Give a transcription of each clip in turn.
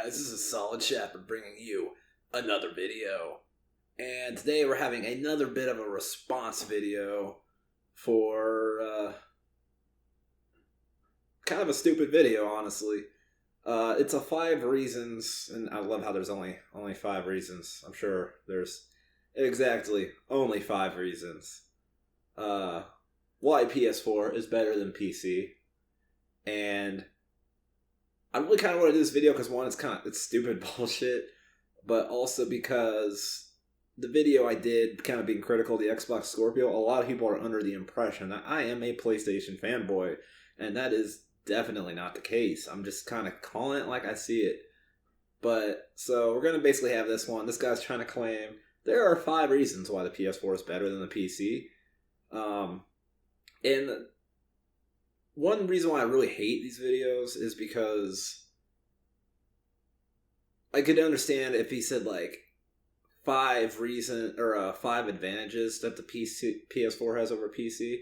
guys, this is Solid Shepard bringing you another video. And today we're having another bit of a response video for kind of a stupid video, honestly. It's a 5 reasons, and I love how there's only 5 reasons. I'm sure there's exactly only 5 reasons why PS4 is better than PC. And I really kind of want to do this video because, one, it's stupid bullshit, but also because the video I did kind of being critical of the Xbox Scorpio, a lot of people are under the impression that I am a PlayStation fanboy, and that is definitely not the case. I'm just kind of calling it like I see it. But, so we're going to basically have this one. This guy's trying to claim there are 5 reasons why the PS4 is better than the PC. And one reason why I really hate these videos is because I could understand if he said like 5 advantages that the PS4 has over PC,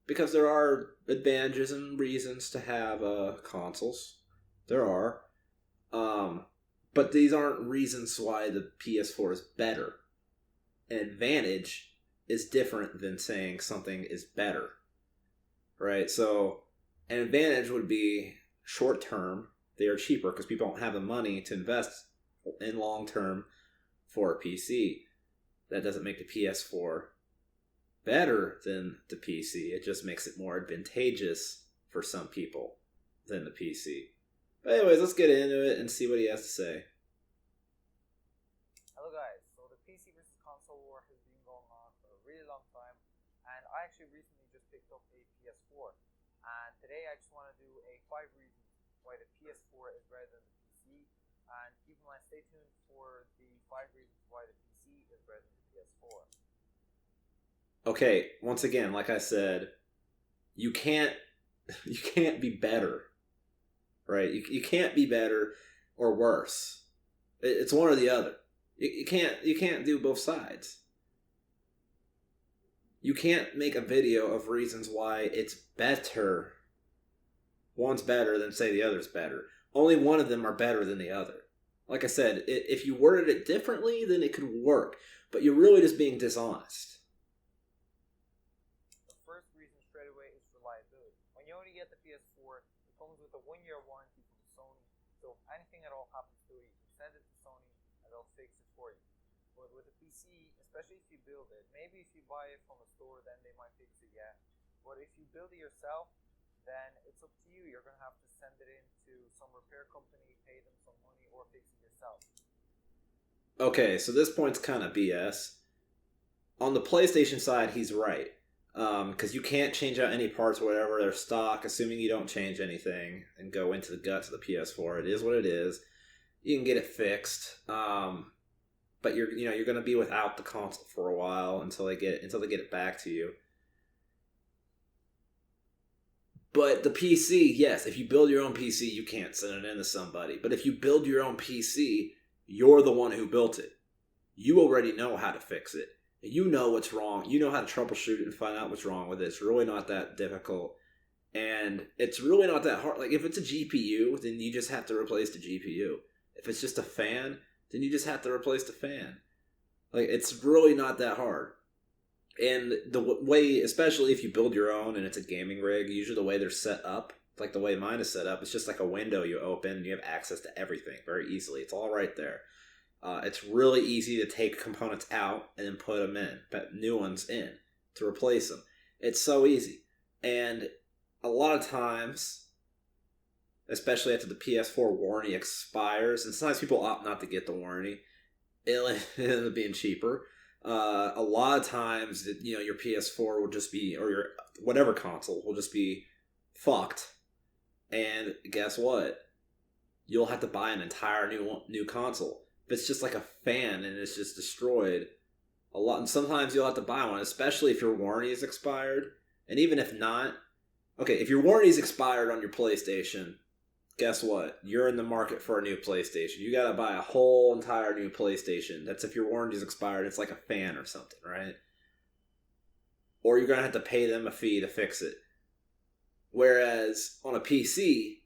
because there are advantages and reasons to have consoles. There are, but these aren't reasons why the PS4 is better. An advantage is different than saying something is better, right? So an advantage would be short term. They are cheaper because people don't have the money to invest in long term for a PC. That doesn't make the PS4 better than the PC. It just makes it more advantageous for some people than the PC. But anyways, let's get into it and see what he has to say. Hello guys, so the PC versus console war has been going on for a really long time, and I actually recently just picked up a PS4, and today I just want to do a 5 reasons why the PS4 is better than the PC, and keep in mind, stay tuned for the 5 reasons why the PC is better than the PS4. Okay, once again, like I said, you can't be better, right? You can't be better or worse. It's one or the other. You can't do both sides. You can't make a video of reasons why it's better. One's better than say the other's better. Only one of them are better than the other. Like I said, if you worded it differently, then it could work. But you're really just being dishonest. The first reason straight away is reliability. When you only get the PS4, it comes with a 1-year warranty from Sony. So if anything at all happens to it, you send it to Sony and they'll fix it for you. But with a PC, especially if you build it, maybe if you buy it from a store, then they might fix it, yeah. But if you build it yourself, then it's up to you. You're going to have to send it in to some repair company, pay them some money, or fix it yourself. Okay, so this point's kind of BS. On the PlayStation side, he's right. Because you can't change out any parts or whatever. They're stock, assuming you don't change anything and go into the guts of the PS4. It is what it is. You can get it fixed. But you're going to be without the console for a while until they get it back to you. But the PC, yes, if you build your own PC, you can't send it in to somebody. But if you build your own PC, you're the one who built it. You already know how to fix it. You know what's wrong. You know how to troubleshoot it and find out what's wrong with it. It's really not that difficult. And it's really not that hard. Like, if it's a GPU, then you just have to replace the GPU. If it's just a fan, then you just have to replace the fan. Like, it's really not that hard. And the way, especially if you build your own and it's a gaming rig, usually the way they're set up, like the way mine is set up, it's just like a window you open and you have access to everything very easily. It's all right there. It's really easy to take components out and then put them in, put new ones in to replace them. It's so easy. And a lot of times, especially after the PS4 warranty expires, and sometimes people opt not to get the warranty, it'll end up being cheaper. A lot of times, your PS4 will just be, or your whatever console will just be fucked. And guess what? You'll have to buy an entire new console. If it's just like a fan and it's just destroyed, and sometimes you'll have to buy one, especially if your warranty is expired. And even if not, okay, if your warranty is expired on your PlayStation, guess what? You're in the market for a new PlayStation. You gotta buy a whole entire new PlayStation. That's if your warranty's expired. It's like a fan or something, right? Or you're gonna have to pay them a fee to fix it. Whereas on a PC,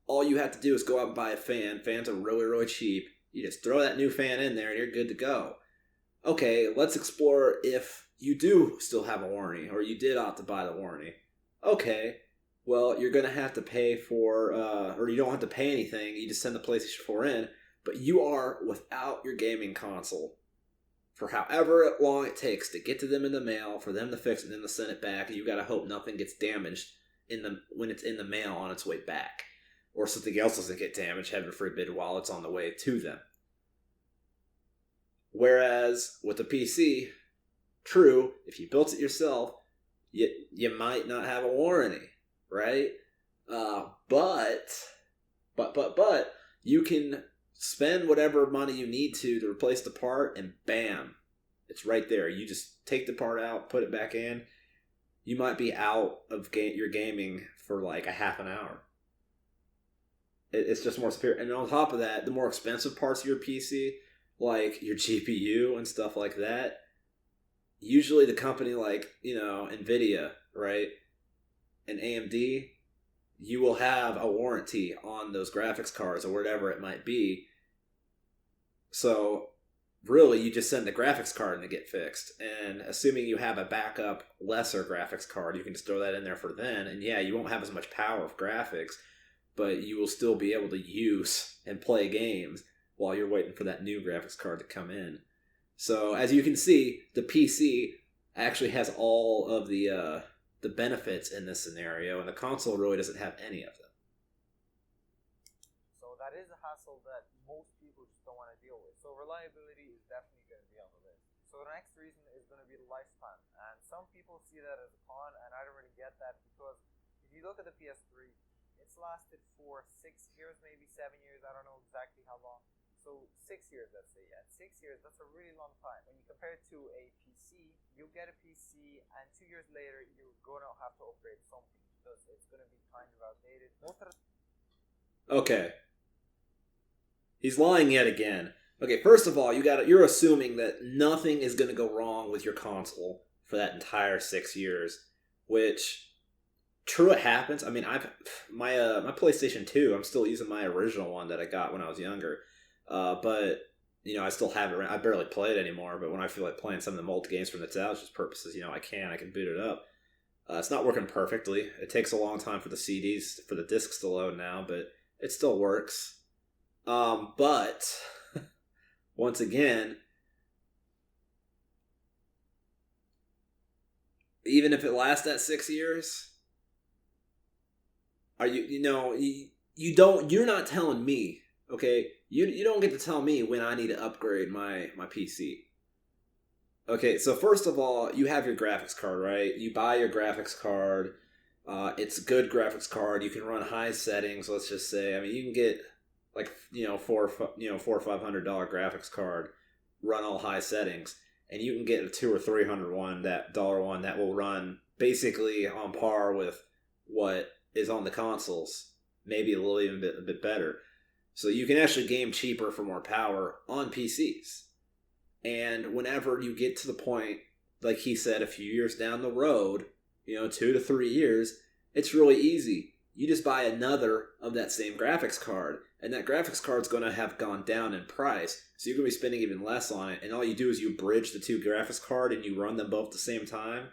all you have to do is go out and buy a fan. Fans are really, really cheap. You just throw that new fan in there and you're good to go. Okay, let's explore if you do still have a warranty, or you did opt to buy the warranty. Okay, well, you're going to have to pay for, or you don't have to pay anything. You just send the PlayStation 4 in, but you are without your gaming console for however long it takes to get to them in the mail, for them to fix it, and then to send it back. And you got to hope nothing gets damaged when it's in the mail on its way back, or something else doesn't get damaged, heaven forbid, while it's on the way to them. Whereas with a PC, true, if you built it yourself, you might not have a warranty, right? But you can spend whatever money you need to replace the part, and bam, it's right there. You just take the part out, put it back in. You might be out of your gaming for like a half an hour. It's just more superior. And on top of that, the more expensive parts of your PC, like your GPU and stuff like that, usually the company like, NVIDIA, right, and AMD, you will have a warranty on those graphics cards or whatever it might be. So really, you just send the graphics card to get fixed. And assuming you have a backup, lesser graphics card, you can just throw that in there for then. And yeah, you won't have as much power of graphics, but you will still be able to use and play games while you're waiting for that new graphics card to come in. So as you can see, the PC actually has all of the benefits in this scenario, and the console really doesn't have any of them. So that is a hassle that most people just don't want to deal with. So reliability is definitely going to be on the list. So the next reason is going to be the lifespan. And some people see that as a con, and I don't really get that, because if you look at the PS3, it's lasted for 6 years, maybe 7 years, I don't know exactly how long. So 6 years, let's say. At 6 years, that's a really long time. When you compare it to a PC, you get a PC, and 2 years later, you're going to have to upgrade something, because it's going to be kind of outdated. Okay. He's lying yet again. Okay, first of all, you're assuming that nothing is going to go wrong with your console for that entire 6 years, which, true, it happens. I mean, my PlayStation 2, I'm still using my original one that I got when I was younger. But, I still have it. I barely play it anymore, but when I feel like playing some of the multi games for nostalgia purposes, I can boot it up. It's not working perfectly. It takes a long time for the CDs, for the discs to load now, but it still works. But, once again, even if it lasts that 6 years, you're not telling me, okay? You don't get to tell me when I need to upgrade my PC. Okay, so first of all, you have your graphics card, right? You buy your graphics card. It's a good graphics card. You can run high settings. Let's just say, I mean, you can get like $400 or $500 graphics card, run all high settings, and you can get a $200 or $300 one that will run basically on par with what is on the consoles, maybe a bit better. So you can actually game cheaper for more power on PCs. And whenever you get to the point, like he said, a few years down the road, 2 to 3 years, it's really easy. You just buy another of that same graphics card, and that graphics card's going to have gone down in price, so you're going to be spending even less on it. And all you do is you bridge the two graphics card and you run them both at the same time,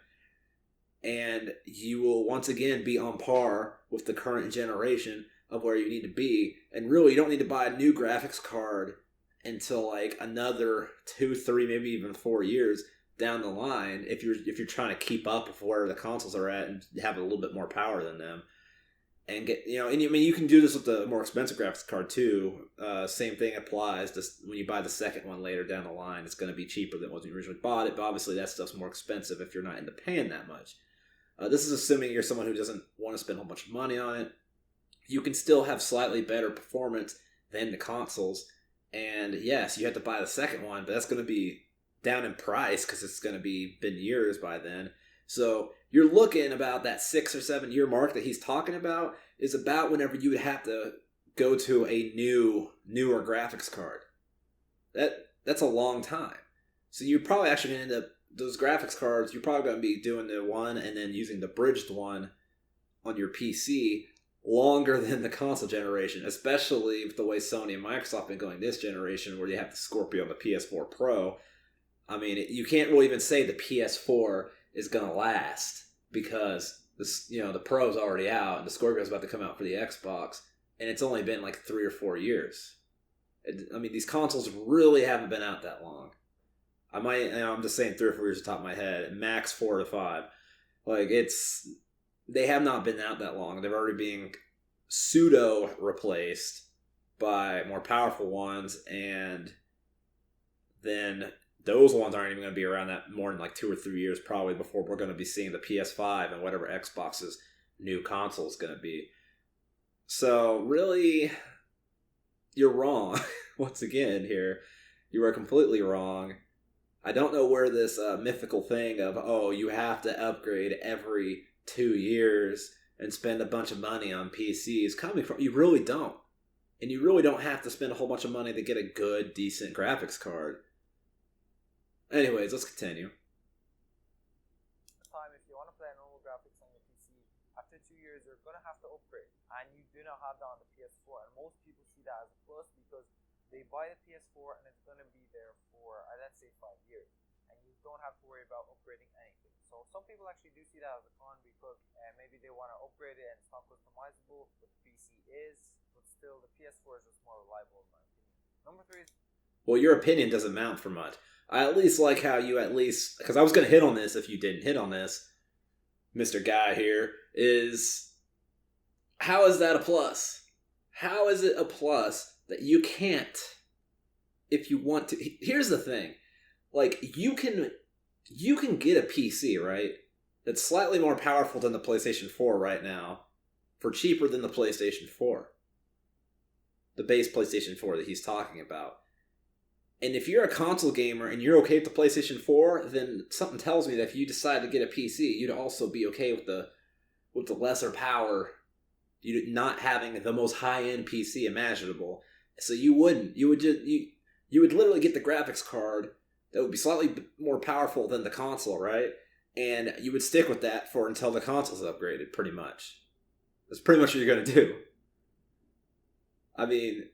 and you will once again be on par with the current generation of where you need to be. And really, you don't need to buy a new graphics card until like another 2, 3, maybe even 4 years down the line, if you're trying to keep up with where the consoles are at and have a little bit more power than them. And get you can do this with the more expensive graphics card too. Same thing applies. When you buy the second one later down the line, it's going to be cheaper than when you originally bought it. But obviously, that stuff's more expensive if you're not into paying that much. This is assuming you're someone who doesn't want to spend a whole bunch of money on it. You can still have slightly better performance than the consoles. And yes, you have to buy the second one, but that's going to be down in price because it's going to be been years by then. So you're looking about that 6 or 7 year mark that he's talking about is about whenever you would have to go to a newer graphics card. That's a long time. So you're probably actually going to end up, those graphics cards, you're probably going to be doing the one and then using the bridged one on your PC longer than the console generation, especially with the way Sony and Microsoft have been going this generation, where you have the Scorpio on the PS4 Pro. I mean, you can't really even say the PS4 is going to last because the Pro's already out and the Scorpio's about to come out for the Xbox, and it's only been like 3 or 4 years. I mean, these consoles really haven't been out that long. I'm just saying 3 or 4 years off the top of my head, max 4 to 5. Like, they have not been out that long. They're already being pseudo replaced by more powerful ones, and then those ones aren't even going to be around that more than like 2 or 3 years probably before we're going to be seeing the PS5 and whatever Xbox's new console is going to be. So really, you're wrong. Once again here, you are completely wrong. I don't know where this mythical thing of, you have to upgrade every 2 years and spend a bunch of money on PC is coming from. You really don't. And you really don't have to spend a whole bunch of money to get a good, decent graphics card. Anyways, let's continue. If you want to play normal graphics on your PC, after 2 years, you're going to have to upgrade. And you do not have that on the PS4. And most people see that as a plus because they buy the PS4 and it's going to be there for, let's say, 5 years. And you don't have to worry about upgrading anything. So some people actually do see that as a con because maybe they want to upgrade it and it's not customizable, but the PC is. But still, the PS4 is just more reliable in my opinion. Number 3 is... Well, your opinion doesn't mount for much. I at least like how you because I was going to hit on this if you didn't hit on this, Mr. Guy here, is how is that a plus? How is it a plus that you can't, if you want to? Here's the thing. Like, you can get a PC, right, that's slightly more powerful than the PlayStation 4 right now for cheaper than the PlayStation 4. The base PlayStation 4 that he's talking about. And if you're a console gamer and you're okay with the PlayStation 4, then something tells me that if you decide to get a PC, you'd also be okay with the lesser power, not having the most high-end PC imaginable. So you wouldn't. You would literally get the graphics card that would be slightly more powerful than the console, right? And you would stick with that until the console's upgraded, pretty much. That's pretty much what you're going to do. I mean,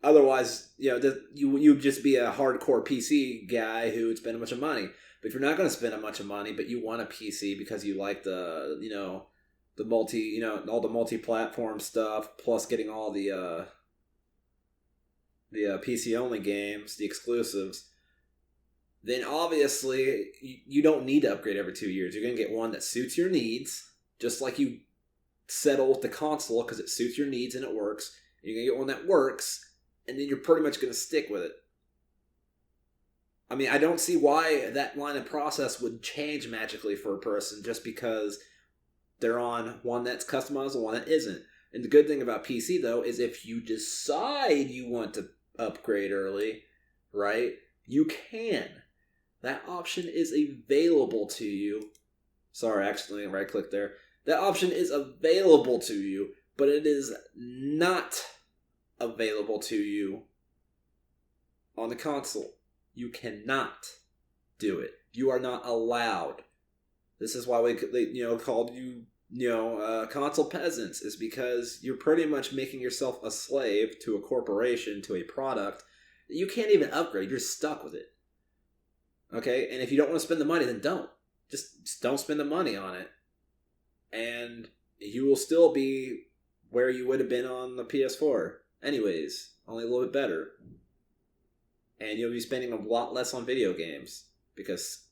otherwise, you'd just be a hardcore PC guy who would spend a bunch of money. But if you're not going to spend a bunch of money, but you want a PC because you like the all the multi-platform stuff, plus getting all the PC only games, the exclusives, then obviously you don't need to upgrade every 2 years. You're going to get one that suits your needs, just like you settle with the console because it suits your needs and it works. You're going to get one that works, and then you're pretty much going to stick with it. I mean, I don't see why that line of process would change magically for a person just because they're on one that's customized and one that isn't. And the good thing about PC, though, is if you decide you want to upgrade early, right, you can. That option is available to you. Sorry, I accidentally right-clicked there. That option is available to you, but it is not available to you on the console. You cannot do it. You are not allowed. This is why they called you, console peasants, is because you're pretty much making yourself a slave to a corporation, to a product that you can't even upgrade. You're stuck with it. Okay? And if you don't want to spend the money, then don't. Just don't spend the money on it. And you will still be where you would have been on the PS4. Anyways, only a little bit better. And you'll be spending a lot less on video games because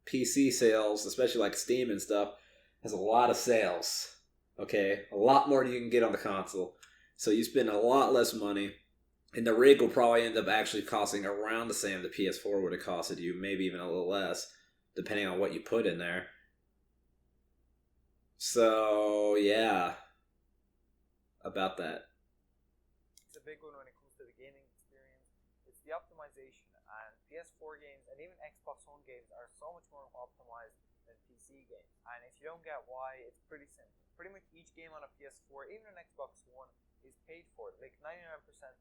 PC sales, especially like Steam and stuff, has a lot of sales. Okay? A lot more than you can get on the console. So you spend a lot less money. And the rig will probably end up actually costing around the same the PS4 would have costed you, maybe even a little less, depending on what you put in there. So, yeah. About that. It's a big one when it comes to the gaming experience. It's the optimization, and PS4 games and even Xbox One games are so much more optimized than PC games. And if you don't get why, it's pretty simple. Pretty much each game on a PS4, even an Xbox One, is paid for. Like 99%.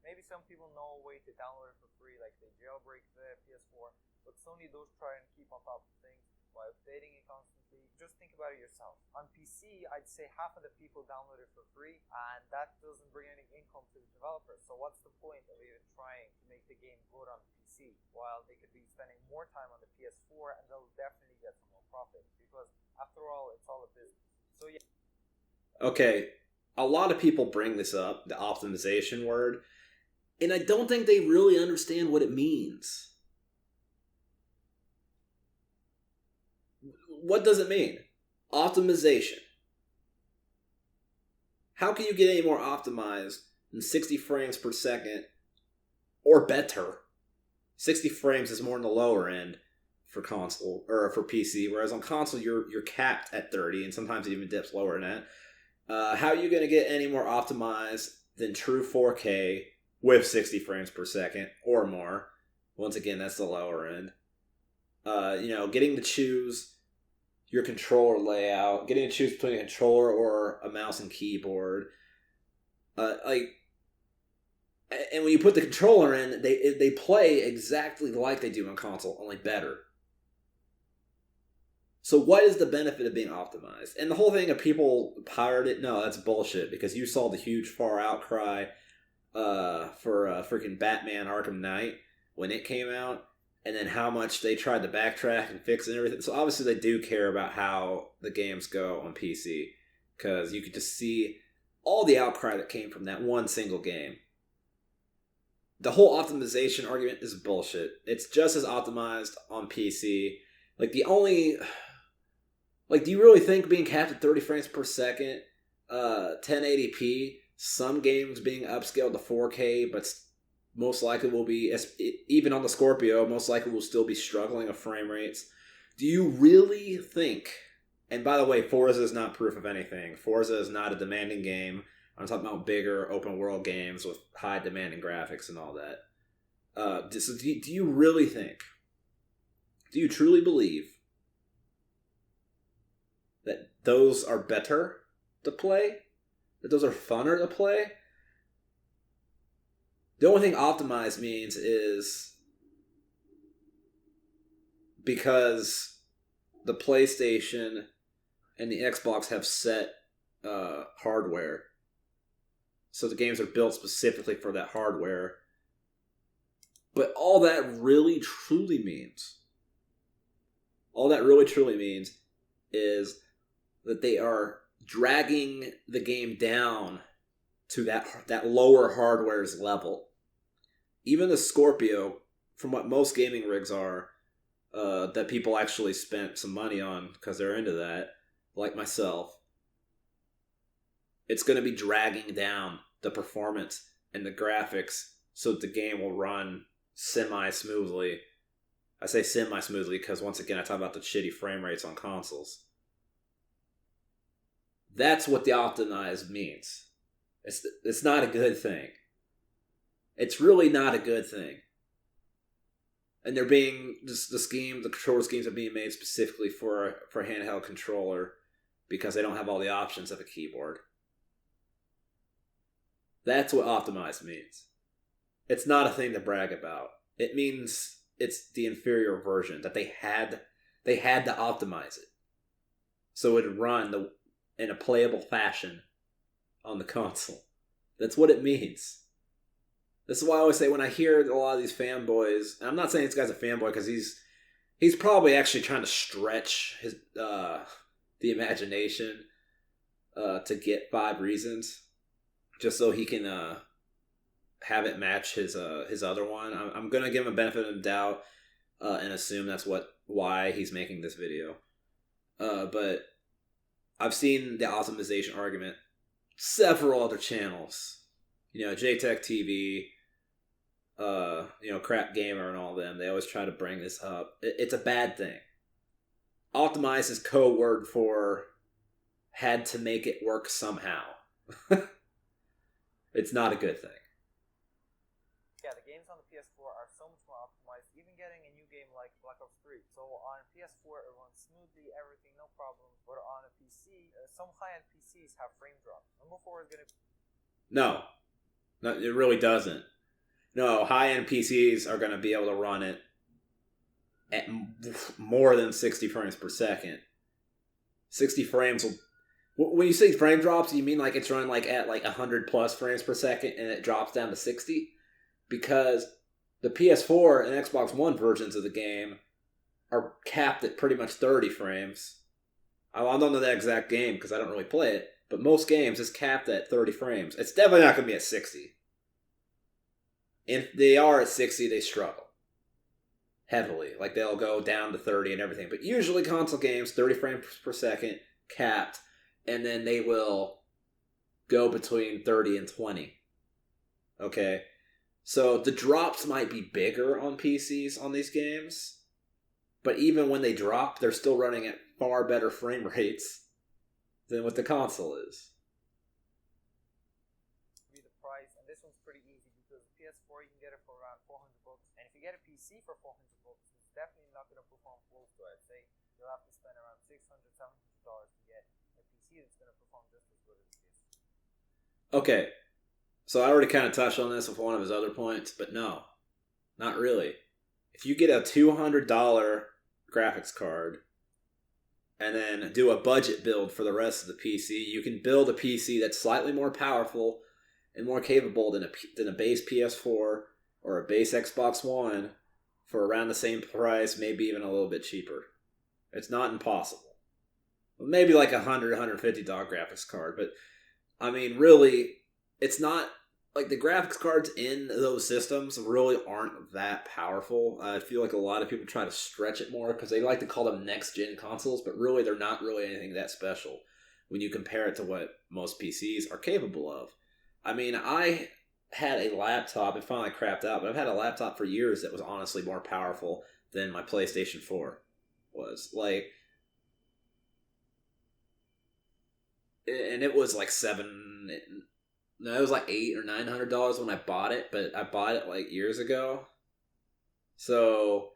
Maybe some people know a way to download it for free, like they jailbreak the PS4, but Sony does try and keep on top of things. by updating it constantly. Just think about it yourself. On PC, I'd say half of the people download it for free, and that doesn't bring any income to the developers. So what's the point of even trying to make the game good on the PC, while they could be spending more time on the PS4 and they'll definitely get some more profit, because after all, it's all a business. So yeah. Okay, a lot of people bring this up, the optimization word, and I don't think they really understand what it means. What does it mean? Optimization. How can you get any more optimized than 60 frames per second or better? 60 frames is more on the lower end for console or for PC, whereas on console you're capped at 30, and sometimes it even dips lower than that. How are you going to get any more optimized than true 4K with 60 frames per second or more? Once again, that's the lower end. Getting to choose your controller layout, getting to choose between a controller or a mouse and keyboard. And when you put the controller in, they play exactly like they do on console, only better. So what is the benefit of being optimized? And the whole thing of people pirate it, no, that's bullshit, because you saw the huge far outcry for freaking Batman Arkham Knight when it came out, and then how much they tried to backtrack and fix and everything. So obviously they do care about how the games go on PC, because you could just see all the outcry that came from that one single game. The whole optimization argument is bullshit. It's just as optimized on PC. Do you really think being capped at 30 frames per second, 1080p, some games being upscaled to 4K, but most likely will be, even on the Scorpio, most likely will still be struggling with frame rates? Do you really think, and by the way, Forza is not proof of anything. Forza is not a demanding game. I'm talking about bigger open world games with high demanding graphics and all that. So do you really think, do you truly believe that those are better to play? That those are funner to play? The only thing optimized means is because the PlayStation and the Xbox have set hardware. So the games are built specifically for that hardware. But all that really truly means is that they are dragging the game down to that lower hardware's level. Even the Scorpio, from what most gaming rigs are, that people actually spent some money on because they're into that, like myself, it's going to be dragging down the performance and the graphics so that the game will run semi-smoothly. I say semi-smoothly because, once again, I talk about the shitty frame rates on consoles. That's what the optimized means. It's not a good thing. It's really not a good thing. And they're being, the controller schemes are being made specifically for a handheld controller because they don't have all the options of a keyboard. That's what optimized means. It's not a thing to brag about. It means it's the inferior version, that they had to optimize it so it would run in a playable fashion on the console. That's what it means. This is why I always say, when I hear a lot of these fanboys, and I'm not saying this guy's a fanboy because he's probably actually trying to stretch his the imagination to get 5 reasons just so he can have it match his other one. I'm gonna give him a benefit of the doubt and assume that's why he's making this video. But I've seen the optimization argument several other channels. JTech TV, Crap Gamer and all them. They always try to bring this up. It's a bad thing. Optimize is code word for had to make it work somehow. It's not a good thing. Yeah, the games on the PS4 are so much more optimized, even getting a new game like Black Ops 3. So on PS4 it runs smoothly, everything, no problem. But on a PC, some high-end PCs have frame drops. Number 4 is going to... No, it really doesn't. No, high-end PCs are going to be able to run it at more than 60 frames per second. 60 frames will... When you say frame drops, you mean like it's running like at like 100 plus frames per second and it drops down to 60? Because the PS4 and Xbox One versions of the game are capped at pretty much 30 frames. I don't know that exact game because I don't really play it, but most games is capped at 30 frames. It's definitely not going to be at 60. If they are at 60, they struggle heavily. Like they'll go down to 30 and everything. But usually console games, 30 frames per second, capped, and then they will go between 30 and 20. Okay? So the drops might be bigger on PCs on these games, but even when they drop, they're still running at far better frame rates than what the console is. Be the price, and this one's pretty easy because the PS4 you can get it for around $400, and if you get a PC for $400, it's definitely not going to perform close to it. I'd say you'll have to spend around $600, $700 to get a PC that's going to perform just as good as the PS4. Okay, so I already kind of touched on this with one of his other points, but no, not really. If you get a $200 graphics card and then do a budget build for the rest of the PC, you can build a PC that's slightly more powerful and more capable than a base PS4 or a base Xbox One for around the same price, maybe even a little bit cheaper. It's not impossible. Maybe like $100, $150 graphics card, but I mean, really, it's not like the graphics cards in those systems really aren't that powerful. I feel like a lot of people try to stretch it more because they like to call them next-gen consoles, but really they're not really anything that special when you compare it to what most PCs are capable of. I mean, I had a laptop, it finally crapped out, but I've had a laptop for years that was honestly more powerful than my PlayStation 4 was. Like, and it was like it was like $800 or $900 when I bought it, but I bought it like years ago. So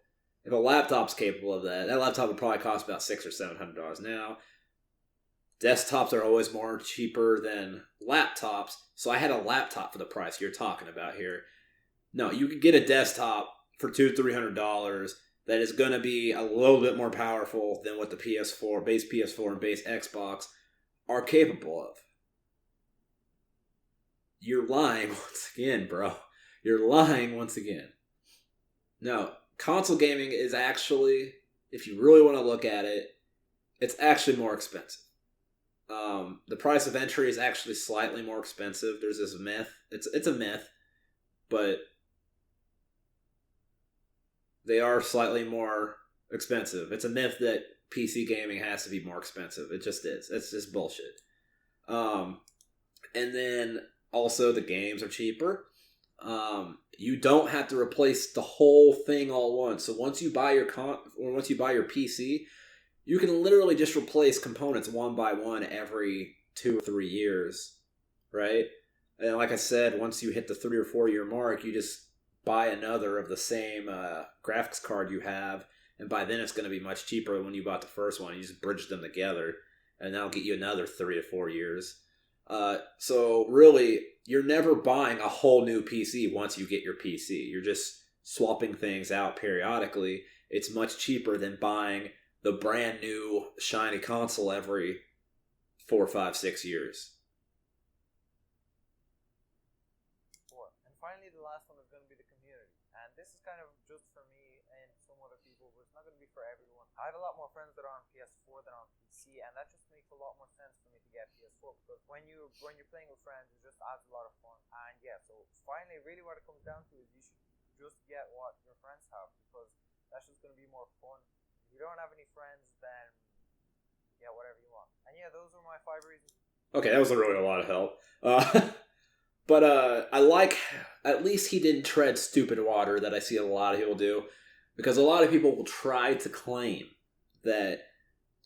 if a laptop's capable of that laptop would probably cost about $600 or $700 now. Desktops are always more cheaper than laptops, so I had a laptop for the price you're talking about here. No, you could get a desktop for $200 to $300 that is going to be a little bit more powerful than what the PS4, base PS4 and base Xbox are capable of. You're lying once again, bro. You're lying once again. No, console gaming is actually, if you really want to look at it, it's actually more expensive. The price of entry is actually slightly more expensive. There's this myth. It's a myth, but they are slightly more expensive. It's a myth that PC gaming has to be more expensive. It just is. It's just bullshit. And then also the games are cheaper. You don't have to replace the whole thing all at once. So once you buy your PC, you can literally just replace components one by one every 2 or 3 years, right? And like I said, once you hit the 3 or 4 year mark, you just buy another of the same graphics card you have, and by then it's going to be much cheaper than when you bought the first one. You just bridge them together, and that'll get you another 3 to 4 years. So really, you're never buying a whole new PC once you get your PC. You're just swapping things out periodically. It's much cheaper than buying the brand new shiny console every 4, 5, 6 years. And finally, the last one is going to be the community. And this is kind of just for me and some other people, but it's not going to be for everyone. I have a lot more friends that are on PS4 than on PC, and that just makes a lot more sense for me to get PS4 because when you're playing with friends, it just adds a lot of fun. And yeah, so finally, really what it comes down to is you should just get what your friends have because that's just going to be more fun. If you don't have any friends, then yeah, whatever you want. And yeah, those are my 5 reasons. Okay, that was really a lot of help. But I like, at least he didn't tread stupid water that I see a lot of people do. Because a lot of people will try to claim that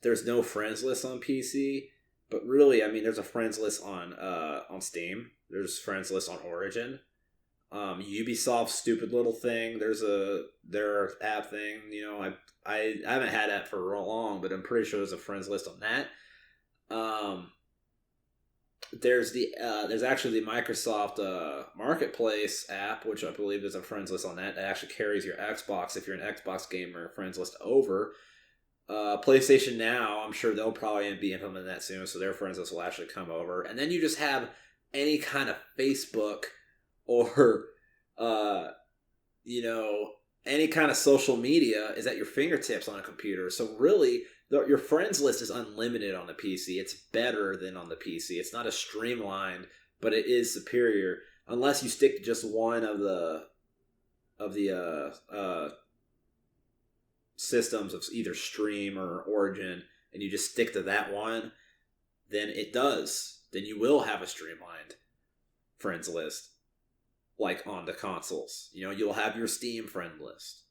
there's no friends list on PC. But really, I mean, there's a friends list on Steam. There's friends list on Origin. Ubisoft's stupid little thing. There's their app thing. You know, I haven't had that for long, but I'm pretty sure there's a friends list on that. there's actually the Microsoft Marketplace app, which I believe is a friends list on that. That actually carries your Xbox if you're an Xbox gamer friends list over. PlayStation Now, I'm sure they'll probably be implementing that soon, so their friends list will actually come over. And then you just have any kind of Facebook or, you know, any kind of social media is at your fingertips on a computer. So really, your friends list is unlimited on the PC. It's better than on the PC. It's not as streamlined, but it is superior. Unless you stick to just one of the systems of either Stream or Origin, and you just stick to that one, then it does. Then you will have a streamlined friends list, like on the consoles. You know, you'll have your Steam friend list.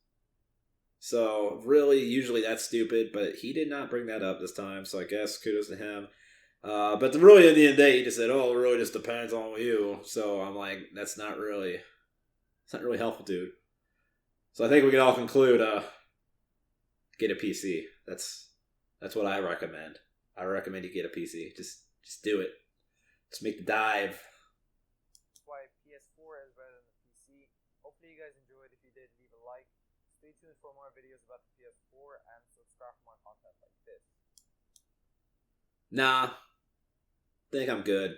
So really, usually that's stupid, but he did not bring that up this time, so I guess kudos to him. But really, at the end of the day, he just said, "Oh, it really just depends on you." So I'm like, it's not really helpful, dude. So I think we can all conclude, get a PC. That's what I recommend. I recommend you get a PC. Just do it. Just make the dive. That's why PS4 is better than the PC. Hopefully you guys enjoyed. If you did, leave a like. Stay tuned for more videos about the PS4 and subscribe for more content like this. Nah. Think I'm good,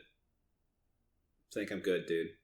dude.